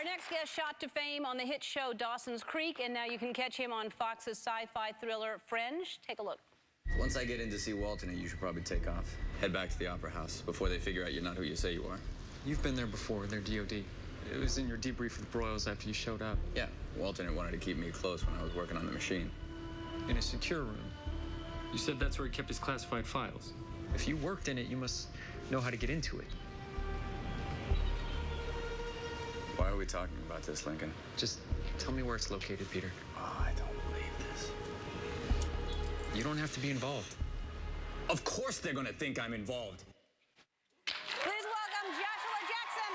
Our next guest shot to fame on the hit show Dawson's Creek, and now you can catch him on Fox's sci-fi thriller Fringe. Take a look. Once I get in to see Walton, you should probably take off. Head back to the Opera House before they figure out you're not who you say you are. You've been there before, their DOD. It was in your debrief with Broyles after you showed up. Yeah, Walton wanted to keep me close when I was working on the machine. In a secure room. You said that's where he kept his classified files. If you worked in it, you must know how to get into it. Why are we talking about this, Lincoln? Just tell me where it's located, Peter. Oh, I don't believe this. You don't have to be involved. Of course they're gonna think I'm involved. Please welcome Joshua Jackson.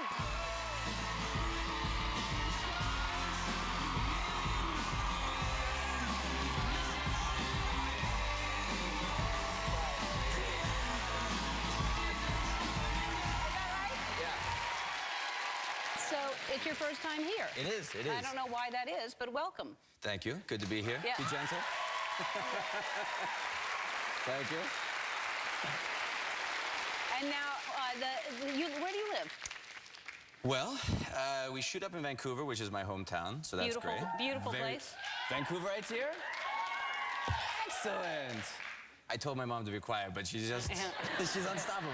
So it's your first time here. It is, it is. I don't know why that is, but welcome. Thank you. Good to be here. Yeah. Be gentle. Thank you. And now, where do you live? Well, we shoot up in Vancouver, which is my hometown, so that's Beautiful, great. beautiful place. Vancouverites here? Excellent. I told my mom to be quiet, but she's just, she's unstoppable.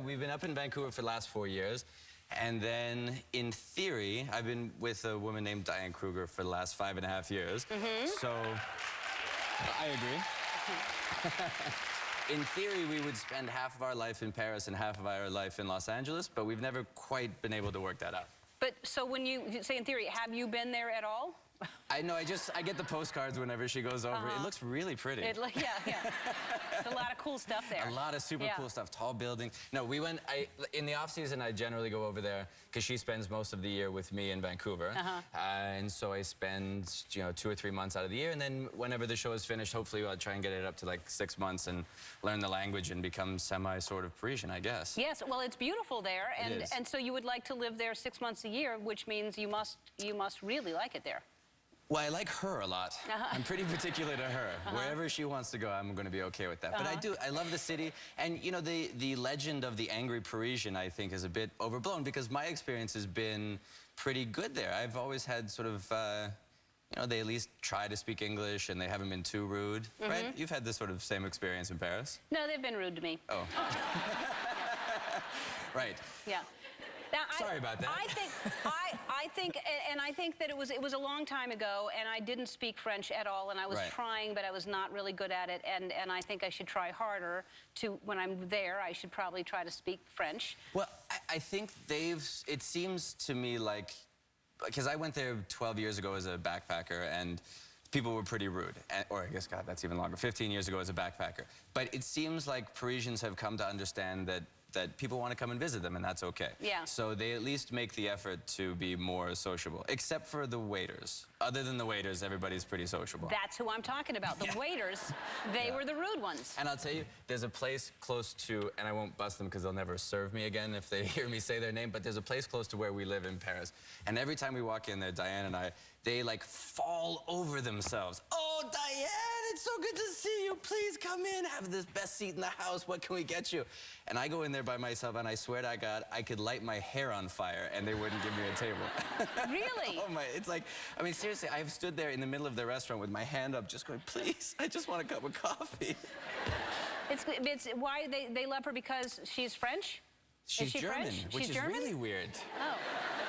We've been up in Vancouver for the last 4 years. And then, in theory, I've been with a woman named Diane for the last 5.5 years. So, I agree. In theory, we would spend half of our life in Paris and half of our life in Los Angeles, but we've never quite been able to work that out. But, so when you say in theory, have you been there at all? I know, I get the postcards whenever she goes over. It looks really pretty. Yeah. There's a lot of cool stuff there. A lot of super cool stuff, tall buildings. No, we went, in the off season, I generally go over there because she spends most of the year with me in Vancouver. And so I spend, 2 or 3 months out of the year. And then whenever the show is finished, hopefully I'll try and get it up to like 6 months and learn the language and become sort of Parisian, I guess. Yes, well, it's beautiful there. And so you would like to live there 6 months a year, which means you must really like it there. Well, I like her a lot. I'm pretty particular to her. Wherever she wants to go, I'm going to be okay with that. But I love the city. And, the legend of the angry Parisian, I think, is a bit overblown because my experience has been pretty good there. I've always had sort of, they at least try to speak English and they haven't been too rude, right? You've had this sort of same experience in Paris? No, they've been rude to me. Oh. Right. Yeah. Now, sorry about that. I think that it was a long time ago, and I didn't speak French at all, and I was trying, but I was not really good at it, and I think I should try harder when I'm there, I should probably try to speak French. Well, I think it seems to me like, because I went there 12 years ago as a backpacker, and people were pretty rude. Or I guess, God, that's even longer, 15 years ago as a backpacker. But it seems like Parisians have come to understand that people want to come and visit them, and that's okay. Yeah. So they at least make the effort to be more sociable, except for the waiters. Other than the waiters, everybody's pretty sociable. That's who I'm talking about. The waiters, they were the rude ones. And I'll tell you, there's a place close to, and I won't bust them because they'll never serve me again if they hear me say their name, but there's a place close to where we live in Paris. And every time we walk in there, Diane and I, they like fall over themselves. Oh, Diane, it's so good to see you. Please come in, have this best seat in the house. What can we get you? And I go in there by myself, and I swear to God, I could light my hair on fire, and they wouldn't give me a table. Really? Oh my, it's like, I mean, seriously, I've stood there in the middle of the restaurant with my hand up, just going, please, I just want a cup of coffee. It's why they love her, because she's French? She's Is she German, French? which She's is German? really weird. Oh.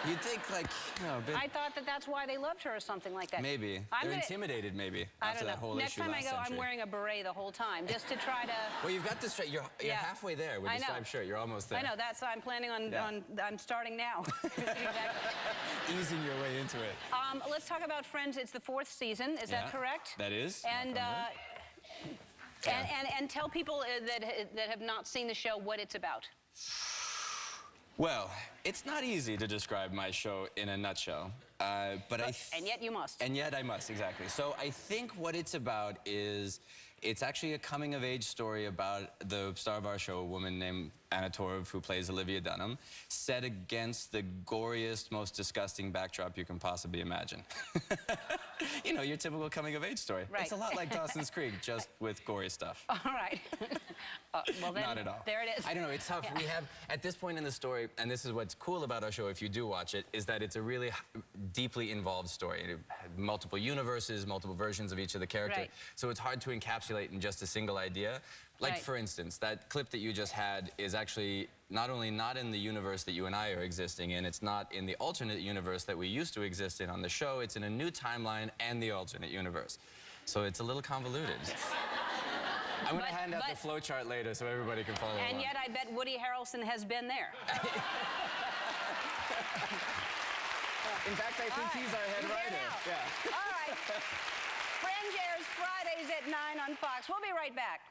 You'd think, like, a bit... I thought that's why they loved her or something like that. Maybe. They're intimidated, maybe, after that whole Next issue time last I go, century. I'm wearing a beret the whole time, just to try to... Well, you've got this straight. You're halfway there with the striped shirt. You're almost there. I know. I'm planning on I'm starting now. Exactly. Easing your way into it. Let's talk about Friends. It's the 4th season. Is that correct? That is. And and tell people that have not seen the show what it's about. Well, it's not easy to describe my show in a nutshell, but and yet you must. And yet I must, exactly. So I think what it's about is It's actually a coming-of-age story about the star of our show, a woman named Anna Torv, who plays Olivia Dunham, set against the goriest, most disgusting backdrop you can possibly imagine. You know, your typical coming-of-age story. Right. It's a lot like Dawson's Creek, just with gory stuff. All right. Well, then, Not at all. there it is. I don't know, it's tough. Yeah. We have, at this point in the story, and this is what's cool about our show if you do watch it, is that it's a really deeply involved story. It had multiple universes, multiple versions of each of the characters. Right. So it's hard to encapsulate in just a single idea. Like, Right. for instance, that clip that you just had is actually not only not in the universe that you and I are existing in, it's not in the alternate universe that we used to exist in on the show. It's in a new timeline and the alternate universe. So it's a little convoluted. I'm going to hand out the flow chart later so everybody can follow And along. yet, I bet Woody Harrelson has been there. In fact, I think All right. he's our head He's there writer. now. Yeah. All right. Fringe airs Fridays at 9 on Fox. We'll be right back.